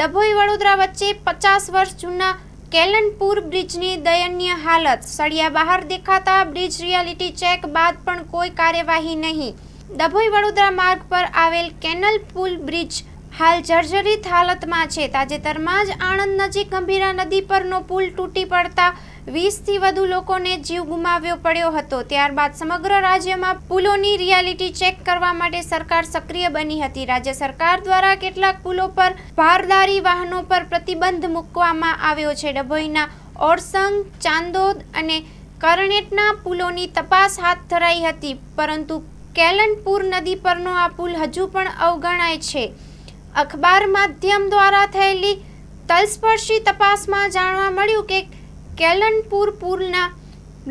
ડભોઈ વડોદરા વચ્ચે 50 વર્ષ જૂના કેલનપુર બ્રિજની દયનીય હાલત. સળિયા બહાર દેખાતા બ્રિજ રિયાલિટી ચેક બાદ પણ કોઈ કાર્યવાહી નહીં. ડભોઈ વડોદરા માર્ગ પર આવેલ કેનલપુર બ્રિજ હાલ જર્જરિત હાલતમાં છે. તાજેતરમાં જ આણંદ નજીક ગંભીરા નદી પરનો પુલ તૂટી પડતા 20થી વધુ લોકોને જીવ ગુમાવવો પડ્યો હતો. ત્યારબાદ સમગ્ર રાજ્યમાં પુલોની રિયાલિટી ચેક કરવા માટે સરકાર સક્રિય બની હતી. રાજ્ય સરકાર દ્વારા કેટલાક પુલો પર ભારદારી વાહનો પર પ્રતિબંધ મૂકવામાં આવ્યો છે. ડભોઈના ઓરસંગ, ચાંદોદ અને કરણેટના પુલોની તપાસ હાથ ધરાઈ હતી, પરંતુ કેલનપુર નદી પરનો આ પુલ હજુ પણ અવગણાય છે. અખબાર માધ્યમ દ્વારા થયેલી તલસ્પર્શી તપાસમાં જાણવા મળ્યું કે કેલનપુર પુલના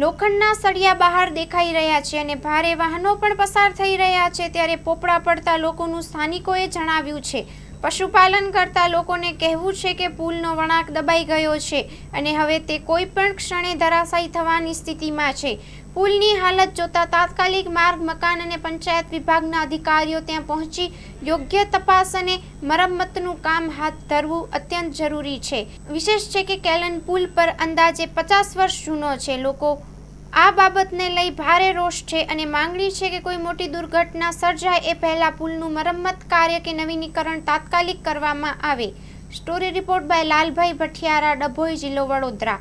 લોખંડના સળિયા બહાર દેખાઈ રહ્યા છે અને ભારે વાહનો પણ પસાર થઈ રહ્યા છે. ત્યારે પોપડા પડતા લોકોનું સ્થાનિકોએ જણાવ્યું છે. પશુપાલન કરતા લોકોને કહેવું છે કે પુલનો વળાંક દબાઈ ગયો છે અને હવે તે કોઈ પણ ક્ષણે ધરાશાયી થવાની સ્થિતિમાં છે. પુલની હાલત જોતા તાત્કાલિક માર્ગ, મકાન અને પંચાયત વિભાગના અધિકારીઓ ત્યાં પહોંચી યોગ્ય તપાસ અને મરમ્મતનું કામ હાથ ધરવું અત્યંત જરૂરી છે. વિશેષ છે કે કેલન પુલ પર અંદાજે 50 વર્ષ જૂનો છે. લોકો આ બાબતને લઈ ભારે રોષ છે અને માંગણી છે કે કોઈ મોટી દુર્ઘટના સર્જાય એ પહેલા પુલનું મરમ્મત કાર્ય કે નવીનીકરણ તાત્કાલિક કરવામાં આવે. Story report by Lalbhai Bhathiyara, Dabhoi, જિલ્લો વડોદરા.